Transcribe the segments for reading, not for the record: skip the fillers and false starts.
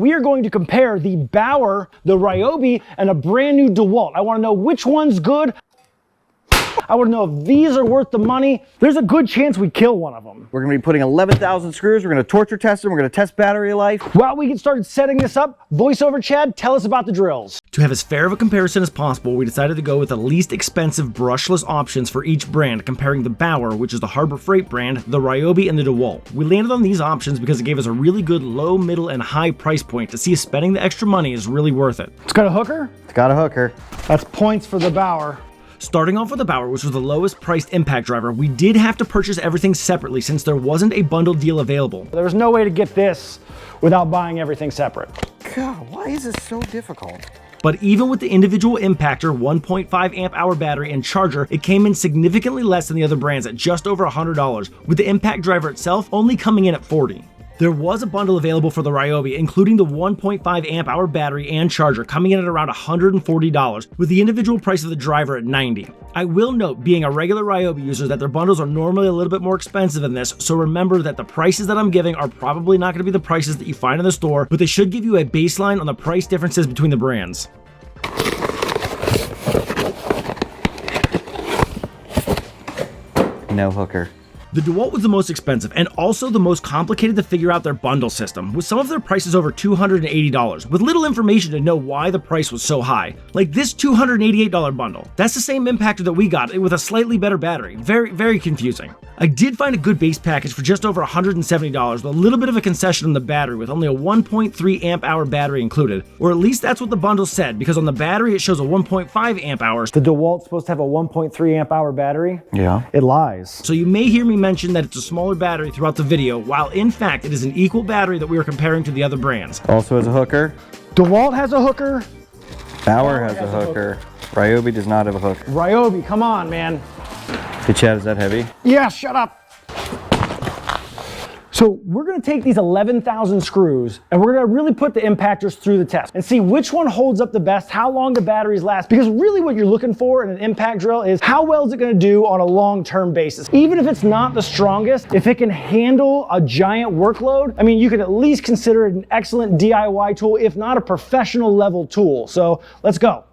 We are going to compare the Bauer, the Ryobi, and a brand new Dewalt. I want to know which one's good. I want to know if these are worth the money. There's a good chance we kill one of them. We're going to be putting 11,000 screws. We're going to torture test them. We're going to test battery life. While we get started setting this up, voiceover Chad, tell us about the drills. To have as fair of a comparison as possible, we decided to go with the least expensive brushless options for each brand, comparing the Bauer, which is the Harbor Freight brand, the Ryobi, and the Dewalt. We landed on these options because it gave us a really good low, middle, and high price point to see if spending the extra money is really worth it. It's got a hooker? It's got a hooker. That's points for the Bauer. Starting off with the Bauer, which was the lowest priced impact driver, we did have to purchase everything separately since there wasn't a bundle deal available. There was no way to get this without buying everything separate. God, why is this so difficult? But even with the individual impactor, 1.5 amp hour battery, and charger, it came in significantly less than the other brands at just over $100, with the impact driver itself only coming in at $40. There was a bundle available for the Ryobi, including the 1.5 amp hour battery and charger, coming in at around $140, with the individual price of the driver at $90. I will note, being a regular Ryobi user, that their bundles are normally a little bit more expensive than this, so remember that the prices that I'm giving are probably not going to be the prices that you find in the store, but they should give you a baseline on the price differences between the brands. No hooker. The Dewalt was the most expensive and also the most complicated to figure out their bundle system, with some of their prices over $280, with little information to know why the price was so high. Like this $288 bundle. That's the same impactor that we got with a slightly better battery. Very confusing. I did find a good base package for just over $170, with a little bit of a concession on the battery with only a 1.3 amp hour battery included, or at least that's what the bundle said, because on the battery it shows a 1.5 amp hours. The Dewalt's supposed to have a 1.3 amp hour battery? Yeah. It lies. So you may hear me mention that it's a smaller battery throughout the video, while in fact it is an equal battery that we are comparing to the other brands. Also has a hooker. Dewalt has a hooker. Bauer has a hooker. Ryobi does not have a hooker. Ryobi, come on, man. Hey Chad, is that heavy? Yeah, shut up. So we're gonna take these 11,000 screws and we're gonna really put the impactors through the test and see which one holds up the best, how long the batteries last, because really what you're looking for in an impact drill is how well is it gonna do on a long-term basis. Even if it's not the strongest, if it can handle a giant workload, I mean, you could at least consider it an excellent DIY tool, if not a professional level tool. So let's go.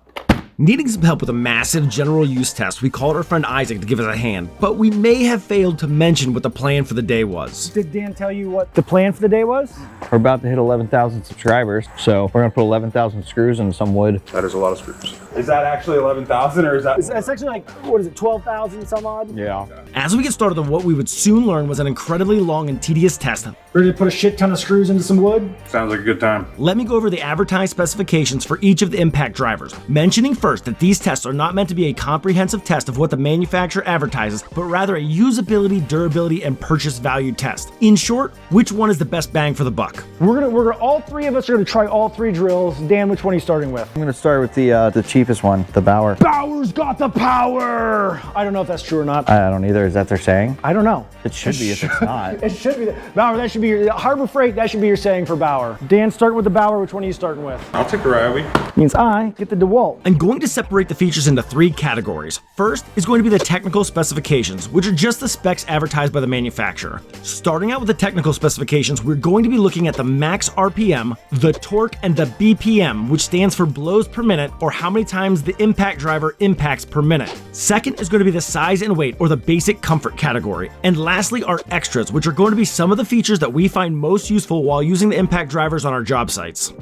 Needing some help with a massive general use test, we called our friend Isaac to give us a hand, but we may have failed to mention what the plan for the day was. Did Dan tell you what the plan for the day was? We're about to hit 11,000 subscribers, so we're gonna put 11,000 screws in some wood. That is a lot of screws. Is that actually 11,000 or is that? It's actually like, what is it, 12,000 some odd? Yeah. As we get started on what we would soon learn was an incredibly long and tedious test, Ready to put a shit ton of screws into some wood? Sounds like a good time. let me go over the advertised specifications for each of the impact drivers, mentioning first that these tests are not meant to be a comprehensive test of what the manufacturer advertises, but rather a usability, durability, and purchase value test. In short, which one is the best bang for the buck? We're gonna all three of us are gonna try all three drills. Dan, which one are you starting with? I'm gonna start with the cheapest one, the Bauer. Bauer's got the power! I don't know if that's true or not. I don't either. Is that they're saying? I don't know. It should be if it's not. It should be. Bauer, that should be your, Harbor Freight, that should be your saying for Bauer. Dan, starting with the Bauer, which one are you starting with? I'll take the Ryobi. Means I get the Dewalt. I'm going to separate the features into three categories. First is going to be the technical specifications, which are just the specs advertised by the manufacturer. Starting out with the technical specifications, we're going to be looking at the max RPM, the torque, and the BPM, which stands for blows per minute, or how many times the impact driver impacts per minute. Second is going to be the size and weight, or the basic comfort category. And lastly are extras, which are going to be some of the features that we find most useful while using the impact drivers on our job sites.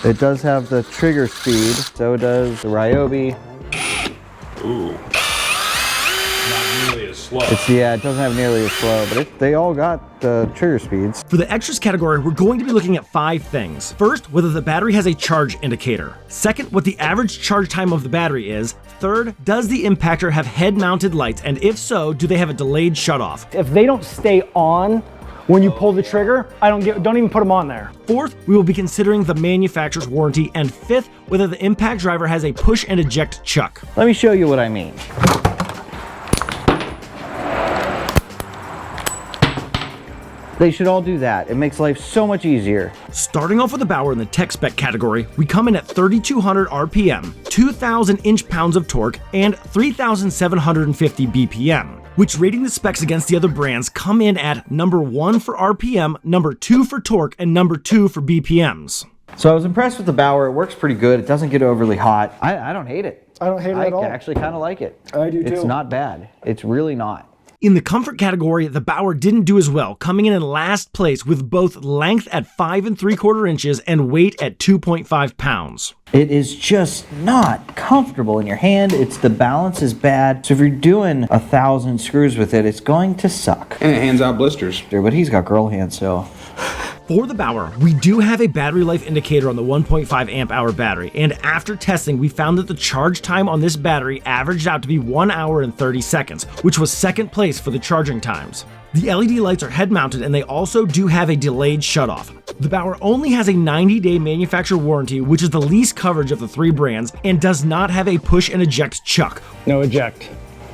It does have the trigger speed, so does the Ryobi. Ooh. Not nearly as slow. It doesn't have nearly as slow, but they all got the trigger speeds. For the extras category, we're going to be looking at 5 things. First, whether the battery has a charge indicator. Second, what the average charge time of the battery is. Third, does the impactor have head-mounted lights, and if so, do they have a delayed shutoff? If they don't stay on when you pull the trigger, don't even put them on there. Fourth, we will be considering the manufacturer's warranty, and fifth, whether the impact driver has a push and eject chuck. Let me show you what I mean. They should all do that. It makes life so much easier. Starting off with the Bauer in the tech spec category, we come in at 3,200 RPM, 2,000 inch-pounds of torque, and 3,750 BPM, which, rating the specs against the other brands, come in at number 1 for RPM, number 2 for torque, and number 2 for BPMs. So I was impressed with the Bauer. It works pretty good. It doesn't get overly hot. I don't hate it. I don't hate it at all. I actually kind of like it. I do too. It's not bad. It's really not. In the comfort category, the Bauer didn't do as well, coming in last place with both length at 5 3/4 inches and weight at 2.5 pounds. It is just not comfortable in your hand. The balance is bad. So if you're doing 1,000 screws with it, it's going to suck. And it hands out blisters. But he's got girl hands, so. For the Bauer, we do have a battery life indicator on the 1.5 amp hour battery, and after testing, we found that the charge time on this battery averaged out to be 1 hour and 30 seconds, which was second place for the charging times. The LED lights are head mounted and they also do have a delayed shutoff. The Bauer only has a 90-day manufacturer warranty, which is the least coverage of the 3 brands, and does not have a push and eject chuck. No eject.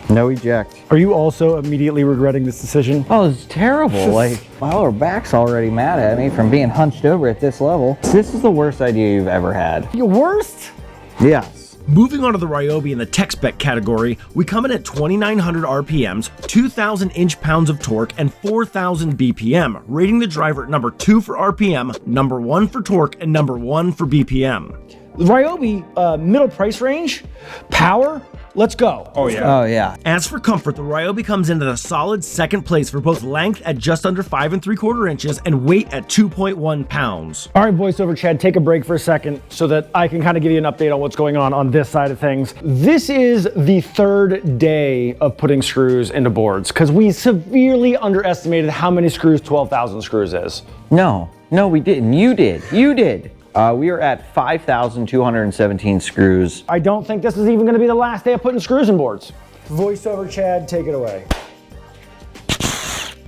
No eject. Are you also immediately regretting this decision? Oh, it's terrible. Like, my lower back's already mad at me from being hunched over at this level. This is the worst idea you've ever had. Your worst? Yes. Moving on to the Ryobi in the tech spec category, we come in at 2,900 RPMs, 2,000 inch-pounds of torque, and 4,000 BPM, rating the driver at number 2 for RPM, number 1 for torque, and number 1 for BPM. The Ryobi middle price range, power, let's go. Oh yeah. Oh, yeah. As for comfort, the Ryobi comes into the solid second place for both length at just under 5 3/4 inches and weight at 2.1 pounds. All right, voiceover Chad, take a break for a second so that I can kind of give you an update on what's going on this side of things. This is the 3rd day of putting screws into boards because we severely underestimated how many screws 12,000 screws is. No, we didn't. You did. We are at 5,217 screws. I don't think this is even going to be the last day of putting screws in boards. Voiceover Chad, take it away.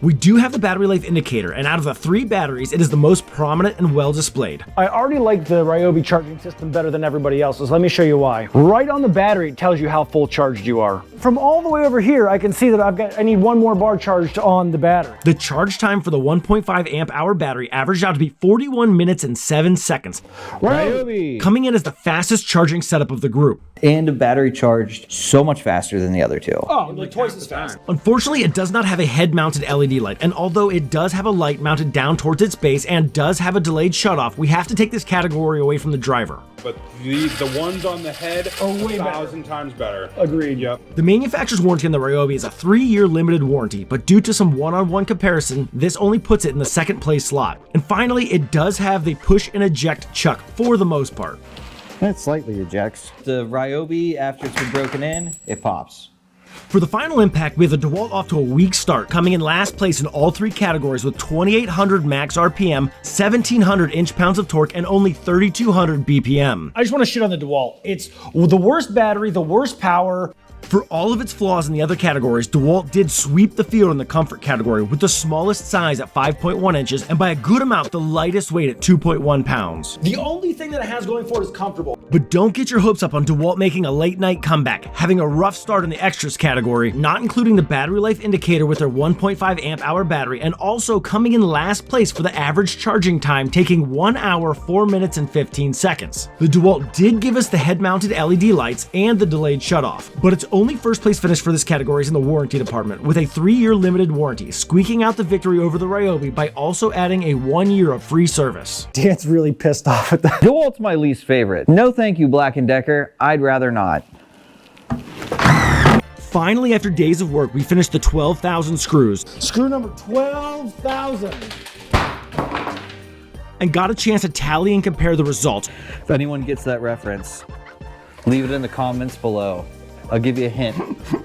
We do have the battery life indicator, and out of the 3 batteries, it is the most prominent and well displayed. I already like the Ryobi charging system better than everybody else's. Let me show you why. Right on the battery, it tells you how full charged you are. From all the way over here, I can see that I need 1 more bar charged on the battery. The charge time for the 1.5 amp hour battery averaged out to be 41 minutes and 7 seconds, Ryobi! coming in as the fastest charging setup of the group. And a battery charged so much faster than the other 2. Oh, like twice as fast. Unfortunately, it does not have a head-mounted LED light, and although it does have a light mounted down towards its base and does have a delayed shutoff, we have to take this category away from the driver. But the ones on the head are way 1,000 times better. Agreed. Yep. The manufacturer's warranty on the Ryobi is a 3-year limited warranty, but due to some one-on-one comparison, this only puts it in the second place slot. And finally, it does have the push and eject chuck for the most part. It slightly ejects. The Ryobi, after it's been broken in, it pops. For the final impact, we have the Dewalt off to a weak start, coming in last place in all 3 categories with 2,800 max RPM, 1,700 inch-pounds of torque, and only 3,200 BPM. I just want to shit on the Dewalt. It's the worst battery, the worst power. For all of its flaws in the other categories, Dewalt did sweep the field in the comfort category with the smallest size at 5.1 inches and by a good amount the lightest weight at 2.1 pounds. The only thing that it has going for it is comfortable. But don't get your hopes up on Dewalt making a late night comeback, having a rough start in the extras category, not including the battery life indicator with their 1.5 amp hour battery, and also coming in last place for the average charging time, taking 1 hour, 4 minutes, and 15 seconds. The Dewalt did give us the head-mounted LED lights and the delayed shutoff, but its only first place finish for this category is in the warranty department, with a 3-year limited warranty, squeaking out the victory over the Ryobi by also adding a 1 year of free service. Dan's really pissed off at that. Dewalt's my least favorite. No thank you, Black & Decker. I'd rather not. Finally, after days of work, we finished the 12,000 screws Screw number 12,000. and got a chance to tally and compare the results. If anyone gets that reference, leave it in the comments below. I'll give you a hint.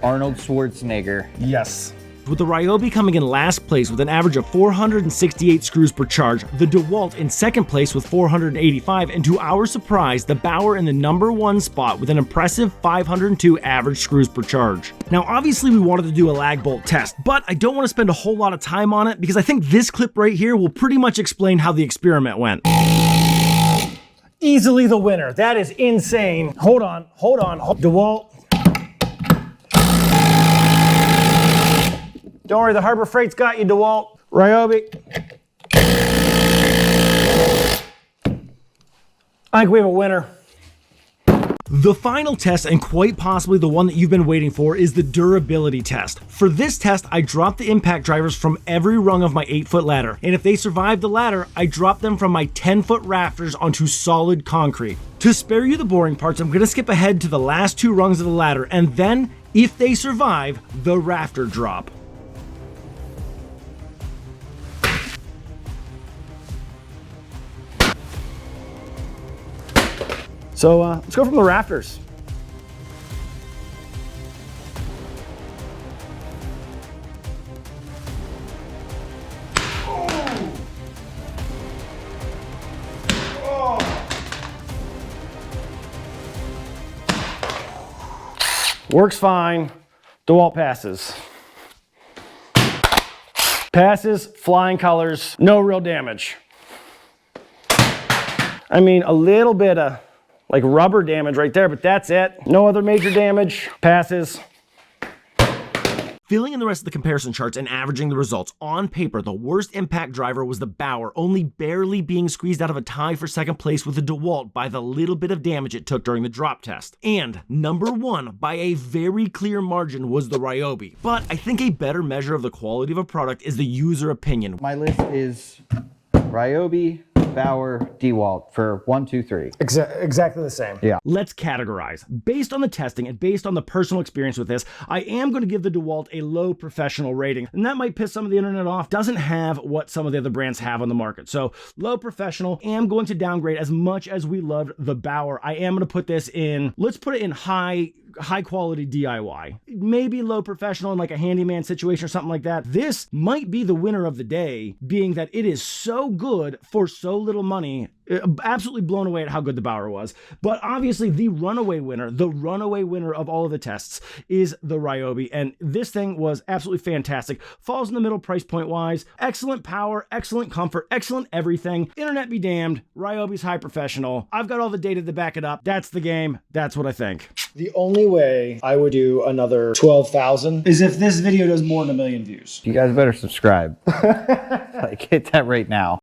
Arnold Schwarzenegger. Yes. With the Ryobi coming in last place with an average of 468 screws per charge, the DeWalt in second place with 485, and to our surprise, the Bauer in the number 1 spot with an impressive 502 average screws per charge. Now obviously we wanted to do a lag bolt test, but I don't want to spend a whole lot of time on it because I think this clip right here will pretty much explain how the experiment went. Easily the winner. That is insane. Hold on. DeWalt. Don't worry, the Harbor Freight's got you, DeWalt. Ryobi. I think we have a winner. The final test, and quite possibly the one that you've been waiting for, is the durability test. For this test, I dropped the impact drivers from every rung of my 8-foot ladder, and if they survived the ladder, I dropped them from my 10-foot rafters onto solid concrete. To spare you the boring parts, I'm going to skip ahead to the last 2 rungs of the ladder, and then, if they survive, the rafter drop. So let's go from the rafters. Works fine. Dewalt passes. Passes, flying colors, no real damage. I mean, a little bit of like rubber damage right there, but that's it. No other major damage. Passes. Filling in the rest of the comparison charts and averaging the results, on paper, the worst impact driver was the Bauer, only barely being squeezed out of a tie for second place with the Dewalt by the little bit of damage it took during the drop test. And number 1, by a very clear margin, was the Ryobi. But I think a better measure of the quality of a product is the user opinion. My list is Ryobi, Bauer, Dewalt for 1, 2, 3. Exactly the same. Yeah. Let's categorize. Based on the testing and based on the personal experience with this, I am going to give the Dewalt a low professional rating. And that might piss some of the internet off. Doesn't have what some of the other brands have on the market. So low professional. Am going to downgrade. As much as we loved the Bauer, I am going to put this in, let's put it in high quality DIY. Maybe low professional in like a handyman situation or something like that. This might be the winner of the day, being that it is so good for so little money. Absolutely blown away at how good the Bauer was. But obviously the runaway winner of all of the tests is the Ryobi. And this thing was absolutely fantastic. Falls in the middle price point wise. Excellent power, excellent comfort, excellent everything. Internet be damned. Ryobi's high professional. I've got all the data to back it up. That's the game. That's what I think. The only way I would do another 12,000 is if this video does more than 1 million views. You guys better subscribe. Like, hit that right now.